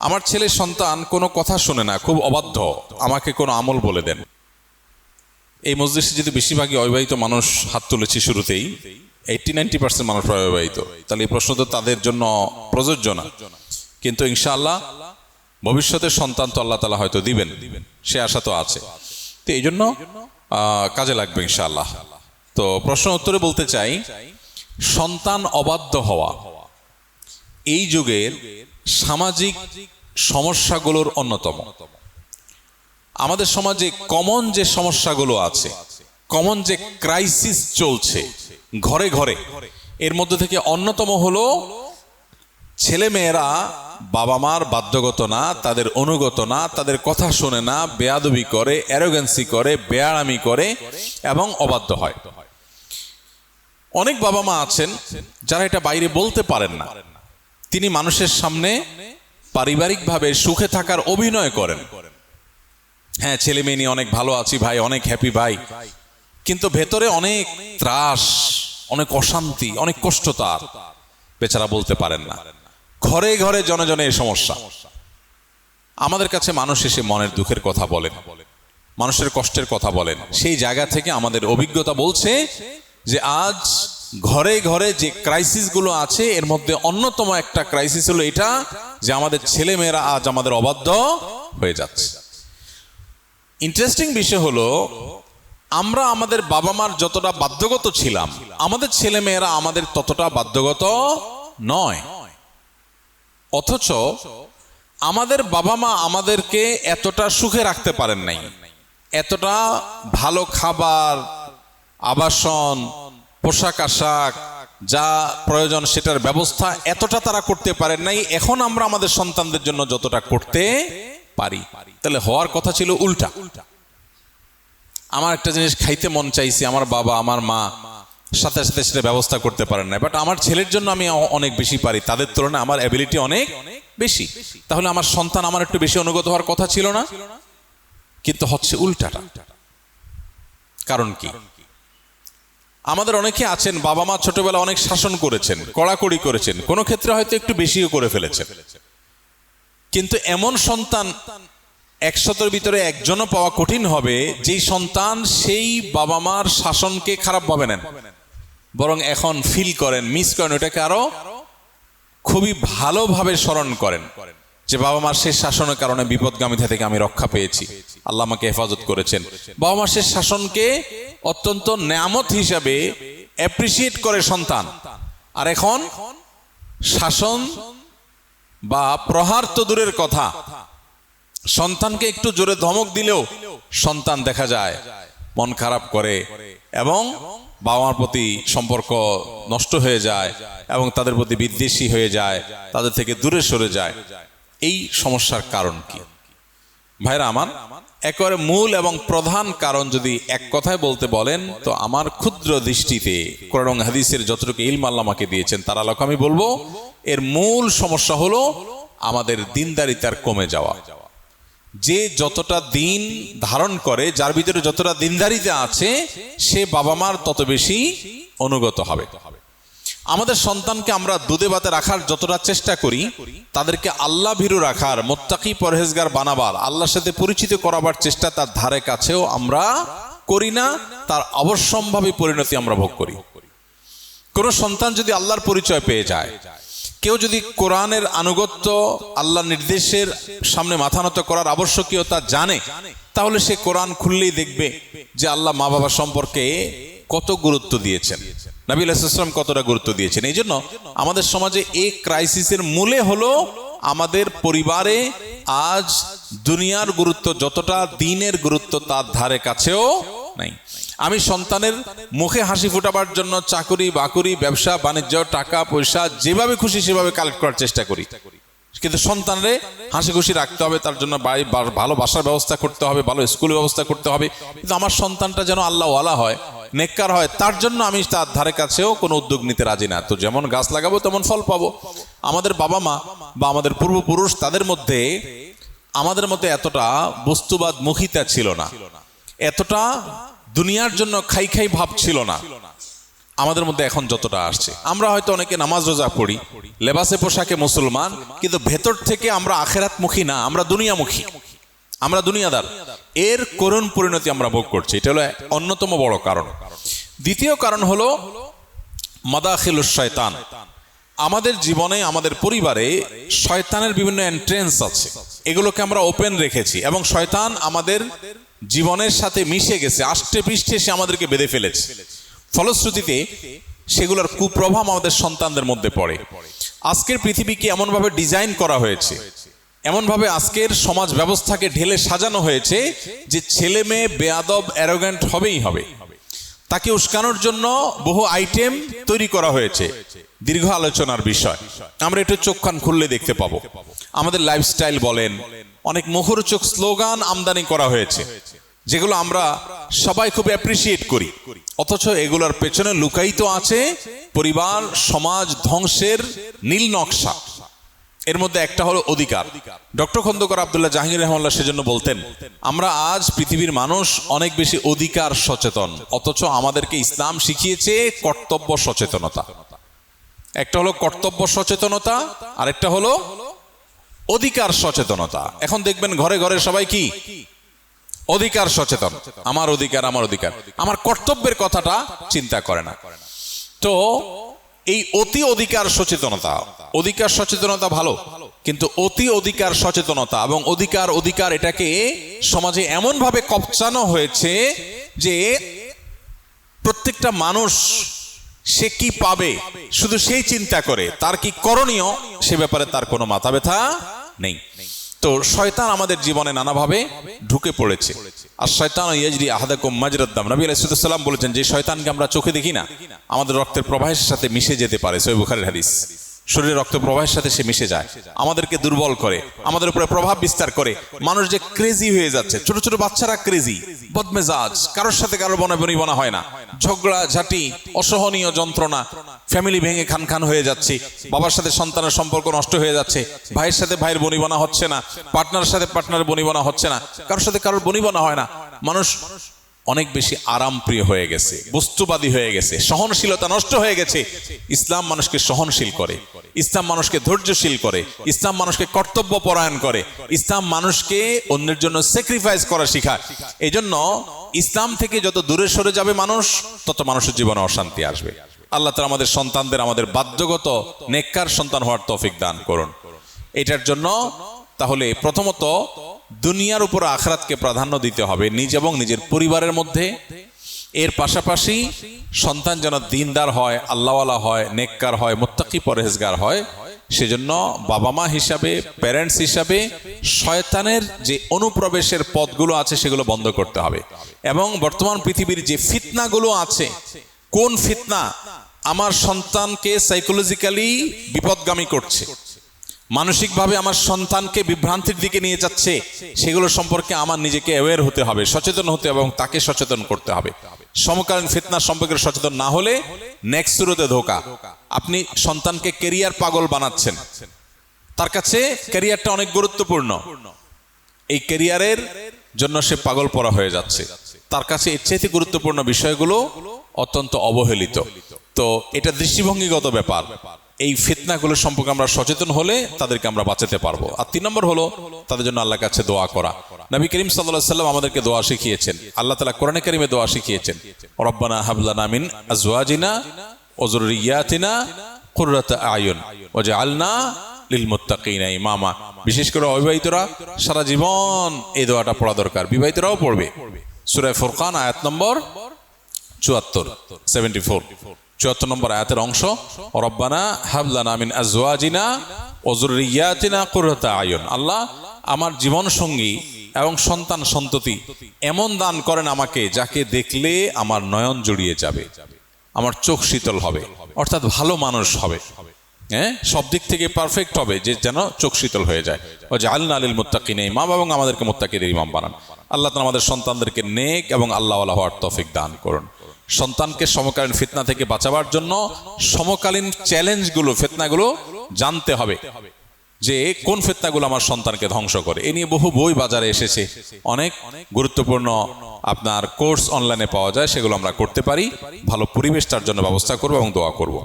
আমার ছেলের সন্তান কোনো কথা শোনে না, খুব অবাধ্য, আমাকে কোনো আমল বলে দেন। এই মজলিসে যদি বেশিরভাগই অবিবাহিত মানুষ হাত তুলেছি শুরুতেই, 80-90% মানুষ অবিবাহিত, তাহলে এই প্রশ্ন তো তাদের জন্য প্রযোজ্য না। কিন্তু ইনশাআল্লাহ ভবিষ্যতে সন্তান তো আল্লাহ তাআলা হয়তো দিবেন, সে আশা তো আছে। তো এই জন্য কাজে লাগবে ইনশাআল্লাহ। তো প্রশ্ন উত্তরে বলতে চাই, সন্তান অবাধ্য হওয়া এই যুগের সামাজিক সমস্যাগুলোর অন্যতম। আমাদের সমাজে কমন যে সমস্যাগুলো আছে, কমন যে ক্রাইসিস চলছে ঘরে ঘরে, এর মধ্যে থেকে অন্যতম হলো ছেলে মেয়েরা বাবা মার বাধ্যগত না, তাদের অনুগত না, তাদের কথা শোনে না, বেয়াদবি করে, অ্যারোগেন্সি করে, বেয়ারামি করে এবং অবাধ্য হয়। অনেক বাবা মা আছেন যারা এটা বাইরে বলতে পারেন না, তিনি মানুষের সামনে পারিবারিকভাবে সুখে থাকার অভিনয় করেন। হ্যাঁ, ছেলে মেয়ে নিয়ে অনেক ভালো আছি ভাই, অনেক হ্যাপি ভাই, কিন্তু ভেতরে অনেক ত্রাস, অনেক অশান্তি, অনেক কষ্ট তার, বেচারা বলতে পারেন না। ঘরে ঘরে জনে জনে এই সমস্যা। আমাদের কাছে মানুষ এসে মনের দুঃখের কথা বলেন, মানুষের কষ্টের কথা বলেন। সেই জায়গা থেকে আমাদের অভিজ্ঞতা বলছে যে আজ ঘরে ঘরে যে ক্রাইসিস গুলো আছে, এর মধ্যে অন্যতম একটা ক্রাইসিস হলো এটা যে আমাদের ছেলে মেয়েরা আজ আমাদের অবাধ্য হয়ে যাচ্ছে। ইন্টারেস্টিং বিষয় হলো, আমরা আমাদের বাবা মার যতটা বাধ্যগত ছিলাম, আমাদের ছেলে মেয়েরা আমাদের ততটা বাধ্যগত নয়। অথচ আমাদের বাবা মা আমাদেরকে এতটা সুখে রাখতে পারেন নাই, এতটা ভালো খাবার, আবাসন, পোশাক আশাক, যা প্রয়োজন সেটার ব্যবস্থা এতটা তারা করতে পারেন নাই। এখন আমরা আমাদের সন্তানদের জন্য যতটা করতে পারি, তাহলে হওয়ার কথা ছিল উল্টা। আমার একটা জিনিস খাইতে মন চাইছে, আমার বাবা আমার মা সাথে সাথে সেটা ব্যবস্থা করতে পারেন না, বাট আমার ছেলের জন্য আমি অনেক বেশি পারি, তাদের তুলনায় আমার অ্যাবিলিটি অনেক বেশি, তাহলে আমার সন্তান আমার একটু বেশি অনুগত হওয়ার কথা ছিল না? কিন্তু হচ্ছে উল্টাটা। কারণ কি? আমাদের অনেকে আছেন বাবা মা ছোটবেলা অনেক শাসন করেছেন, কড়াকড়ি করেছেন, কোনো ক্ষেত্রে হয়তো একটু বেশিও করে ফেলেছেন, কিন্তু এমন সন্তান 100-এর ভিতরে একজনও পাওয়া কঠিন হবে যেই সন্তান সেই বাবা মার শাসনকে খারাপ ভাবে নেন, বরং এখন ফিল করেন, মিস করেন, ওটাকে আরো খুবই ভালোভাবে স্মরণ করেন যে বাবা মার শেষ শাসনের কারণে বিপদগামিতা থেকে আমি রক্ষা পেয়েছি, আল্লাহ আমাকে হেফাজত করেছেন। বাবা মার শেষ শাসনকে অত্যন্ত নেয়ামত হিসাবে অ্যাপ্রিসিয়েট করে সন্তান। আর এখন শাসন বা প্রহার তো দূরের কথা, সন্তানকে একটু জোরে ধমক দিলেও সন্তান দেখা যায় মন খারাপ করে এবং বাবা মার প্রতি সম্পর্ক নষ্ট হয়ে যায় এবং তাদের প্রতি বিদ্বেষী হয়ে যায়, তাদের থেকে দূরে সরে যায়। এই সমস্যার কারণ কি ভাইরা আমার? একেবারে মূল এবং প্রধান কারণ যদি এক কথায় বলতে বলেন, তো আমার ক্ষুদ্র দৃষ্টিতে কোরআন এবং হাদিসের যতটুকু ইলম আল্লাহ আমাকে দিয়েছেন তার আলোকে আমি বলবো, এর মূল সমস্যা হলো আমাদের দিনদারিতার কমে যাওয়া। যে যতটা দিন ধারণ করে, যার ভিতরে যতটা দিনদারিতা আছে, সে বাবা মার তত বেশি অনুগত হবে। আমাদের সন্তানকে আমরা দুধে ভাতে রাখার যতটা চেষ্টা করি, তাদেরকে আল্লাহ ভীরু রাখার, মুত্তাকি পরহেজগার বানাবার, আল্লাহর সাথে পরিচিত করাবার চেষ্টা তার ধারে কাছেও আমরা করি না। তার অবশ্যম্ভাবী পরিণতি আমরা ভোগ করি। কোন সন্তান যদি আল্লাহর পরিচয় পেয়ে যায়, কেউ যদি কোরআনের আনুগত্য, আল্লাহ নির্দেশের সামনে মাথা নত করার আবশ্যকীয়তা জানে, তাহলে সে কোরআন খুললেই দেখবে যে আল্লাহ মা বাবা সম্পর্কে কত গুরুত্ব দিয়েছেন, নবী আলাইহিস সালাম কতটা গুরুত্ব দিয়েছেন। এই জন্য আমাদের সমাজে এই ক্রাইসিসের মূলে হলো আমাদের পরিবারে আজ দুনিয়ার গুরুত্ব যতটা, দিনের গুরুত্ব তার ধারে কাছেও নাই। আমি সন্তানের মুখে হাসি ফোটাবার জন্য চাকরি বাকরি, ব্যবসা বাণিজ্য, টাকা পয়সা যেভাবে খুশি সেভাবে কালেক্ট করার চেষ্টা করি, কিন্তু সন্তানরে হাসি খুশি রাখতে হবে, তার জন্য ভালো বাসার ব্যবস্থা করতে হবে, ভালো স্কুলের ব্যবস্থা করতে হবে, কিন্তু আমার সন্তানটা যেন আল্লাহওয়ালা হয়, নেককার হয়, তার জন্য আমি তার ধারে কাছেও কোনো উদ্যোগ নিতে রাজি না। তো যেমন গাছ লাগাবো তেমন ফল পাবো। আমাদের বাবা মা বা আমাদের পূর্বপুরুষ, তাদের মধ্যে আমাদের মধ্যে এতটা বস্তুবাদ মুখিতা ছিল না, এতটা দুনিয়ার জন্য খাই খাই ভাব ছিল না। আমাদের মধ্যে এখন যতটা আসছে, আমরা হয়তো অনেকে নামাজ রোজা পড়ি, লেবাসে পোশাকে মুসলমান, কিন্তু ভেতর থেকে আমরা আখেরাতমুখী না, আমরা দুনিয়ামুখী, আমরা দুনিয়াদার। এর করুণ পরিণতি আমরা ভোগ করছি। এটা হলো অন্যতম বড় কারণ। দ্বিতীয় কারণ হলো মাদাখিলুশ শয়তান। আমাদের জীবনে, আমাদের পরিবারে শয়তানের বিভিন্ন এন্ট্রেন্স আছে, এগুলোকে আমরা ওপেন রেখেছি এবং শয়তান আমাদের জীবনের সাথে মিশে গেছে, আষ্টে পৃষ্ঠে সে আমাদেরকে বেঁধে ফেলেছে। ফলশ্রুতিতে সেগুলোর কুপ্রভাব আমাদের সন্তানদের মধ্যে পড়ে। আজকের পৃথিবীকে এমনভাবে ডিজাইন করা হয়েছে, এমনভাবে আজকের সমাজ ব্যবস্থাকে ঢেলে সাজানো হয়েছে যে ছেলে মেয়ে বেয়াদব অ্যারোগ্যান্ট হবেই হবে। তাকে উস্কানোর জন্য বহু আইটেম তৈরি করা হয়েছে, দীর্ঘ আলোচনার বিষয়। আমরা একটু চোখ কান খুললে দেখতে পাবো। আমাদের লাইফস্টাইল বলেন, অনেক মুখরোচক স্লোগান আমদানি করা হয়েছে, যেগুলো আমরা সবাই খুব অ্যাপ্রিসিয়েট করি, অথচ এগুলোর পেছনে লুকায়িত আছে পরিবার সমাজ ধ্বংসের নীল নকশা। এর মধ্যে একটা হলো অধিকার। ডক্টর খন্দকার আব্দুল্লাহ জাহাঙ্গীর রহমাল্লাহ সেজন্য বলতেন, আমরা আজ পৃথিবীর মানুষ অনেক বেশি অধিকার সচেতন, অথচ আমাদেরকে ইসলাম শিখিয়েছে কর্তব্য সচেতনতা। একটা হলো কর্তব্য সচেতনতা, আরেকটা হলো অধিকার সচেতনতা। এখন দেখবেন ঘরে ঘরে সবাই কি অধিকার সচেতন, আমার অধিকার, আমার অধিকার, আমার কর্তব্যের কথাটা চিন্তা করে না। তো এই অতি অধিকার সচেতনতা, অধিকার সচেতনতা ভালো, কিন্তু অতি অধিকার সচেতনতা এবং অধিকার এটাকে সমাজে এমন ভাবে কপচানো হয়েছে যে প্রত্যেকটা মানুষ সে কি পাবে শুধু সেই চিন্তা করে, তার কি করণীয় সে ব্যাপারে তার কোনো মাথা ব্যথা নেই। তো শয়তান আমাদের জীবনে নানাভাবে ঢুকে পড়েছে। আর শয়তান ইয়াজরি আহাদাকুম মাজরাদ দাম, নবী আলাইহিস সালাম বলেছেন যে শয়তানকে আমরা চোখে দেখি না, আমাদের রক্তের প্রবাহের সাথে মিশে যেতে পারে। সহিহ বুখারীর হাদিস। শরীরে রক্ত প্রবাহের সাথে সে মিশে যায়, আমাদেরকে দুর্বল করে, আমাদের উপরে প্রভাব বিস্তার করে। মানুষ যে ক্রেজি হয়ে যাচ্ছে, ছোট ছোট বাচ্চারা ক্রেজি, বদমেজাজ, কারোর সাথে কারোর বনা হয় না, ঝগড়া ঝাঁটি, অসহনীয় যন্ত্রণা, ফ্যামিলি ভেঙে খান খান হয়ে যাচ্ছে, বাবার সাথে সন্তানের সম্পর্ক নষ্ট হয়ে যাচ্ছে, ভাইয়ের সাথে ভাইয়ের বনিবনা হচ্ছে না, পার্টনারের সাথে পার্টনারের বনিবনা হচ্ছে না, কারোর সাথে কারোর বনিবনা হয় না। মানুষ অনেক বেশি আরাম প্রিয় হয়ে গেছে, বস্তুবাদী হয়ে গেছে, সহনশীলতা নষ্ট হয়ে গেছে। ইসলাম মানুষকে সহনশীল করে, ইসলাম মানুষকে ধৈর্যশীল করে, ইসলাম মানুষকে কর্তব্য পরায়ণ করে, ইসলাম মানুষকে অন্যের জন্য স্যাক্রিফাইস করা শেখায়। এই জন্য ইসলাম থেকে যত দূরে সরে যাবে মানুষ, তত মানুষের জীবনে অশান্তি আসবে। আল্লাহ তাআলা আমাদের সন্তানদের আমাদের বাধ্যগত নেককার সন্তান হওয়ার তৌফিক দান করুন। এটার জন্য তাহলে প্রথমত দুনিয়ার উপর আখিরাতকে প্রাধান্য দিতে হবে নিজ এবং নিজের পরিবারের মধ্যে। এর পাশাপাশি সন্তান যেন দিনদার হয়, আল্লাহওয়ালা হয়, নেককার হয়, মুত্তাকি পরহেজগার হয়। সেজন্য বাবা মা হিসাবে, প্যারেন্টস হিসাবে শয়তানের যে অনুপ্রবেশের পথগুলো আছে সেগুলো বন্ধ করতে হবে। এবং বর্তমান পৃথিবীর যে ফিতনাগুলো আছে, কোন ফিতনা আমার সন্তানকে সাইকোলজিক্যালি বিপদগামী করছে, মানসিকভাবে আমার সন্তানকে বিভ্রান্তির দিকে নিয়ে যাচ্ছে, সেগুলো সম্পর্কে আমার নিজেকে অ্যাওয়্যার হতে হবে, সচেতন হতে হবে এবং তাকে সচেতন করতে হবে। সমকালীন ফিতনা সম্পর্কে সচেতন না হলে নেক্সট শুরুতে ধোকা। আপনি সন্তানকে ক্যারিয়ার পাগল বানাচ্ছেন, তার কাছে ক্যারিয়ারটা অনেক গুরুত্বপূর্ণ, এই ক্যারিয়ারের জন্য সে পাগল পড়া হয়ে যাচ্ছে, তার কাছে এর চাইতে গুরুত্বপূর্ণ বিষয়গুলো অত্যন্ত অবহেলিত। তো এটা দৃষ্টিভঙ্গিগত ব্যাপার। এই ফিতনাগুলো সম্পর্কে আমরা সচেতন হলে তাদেরকে আমরা বাঁচাতে পারবো। আর 3 নম্বর হলো তাদের জন্য আল্লাহর কাছে দোয়া করা। নবী করিম সাল্লাল্লাহু আলাইহি ওয়াসাল্লাম আমাদেরকে দোয়া শিখিয়েছেন, আল্লাহ তাআলা কোরআনে কারিমে দোয়া শিখিয়েছেন, রব্বানা হাব লানা মিন আজওয়াজিনা ওয়া যুররিয়াতিনা কুররাতা আয়ুন ওয়াজআলনা লিল মুত্তাকিনা ইমামা। বিশেষ করে অবিবাহিতরা সারা জীবন এই দোয়াটা পড়া দরকার, বিবাহিতরাও পড়বে। সূরা ফুরকান আয়াত নম্বর 74, 74 নম্বর আয়াতের অংশ, রব্বানা হাব লানা মিন আজওয়াজিনা ওয়া যুররিয়াতিনা কুররাতা আয়ুন। আল্লাহ আমার জীবন সঙ্গী এবং সন্তান সন্ততি এমন দান করেন আমাকে, যাকে দেখলে আমার নয়ন জুড়িয়ে যাবে, আমার চোখ শীতল হবে, অর্থাৎ ভালো মানুষ হবে, হ্যাঁ, সব দিক থেকে পারফেক্ট হবে, যে যেন চোখ শীতল হয়ে যায়। ওয়াজআলনা লিল মুত্তাকিনা ইমামা, এবং আমাদেরকে মুত্তাকিদের ইমাম বানান। আল্লাহ তাআলা আমাদের সন্তানদেরকে নেক এবং আল্লাহওয়ালা হওয়ার তৌফিক দান করুন। সন্তানকে সমকালীন ফিতনা থেকে বাঁচাবার জন্য সমকালীন চ্যালেঞ্জগুলো, ফিতনাগুলো জানতে হবে। যে কোন ফিতনাগুলো আমার সন্তানকে ধ্বংস করে। এ নিয়ে বহু বই বাজারে এসেছে, অনেক গুরুত্বপূর্ণ আপনার কোর্স অনলাইনে পাওয়া যায়, সেগুলো আমরা করতে পারি। ভালো পরিবেশ তার জন্য ব্যবস্থা করব এবং দোয়া করব।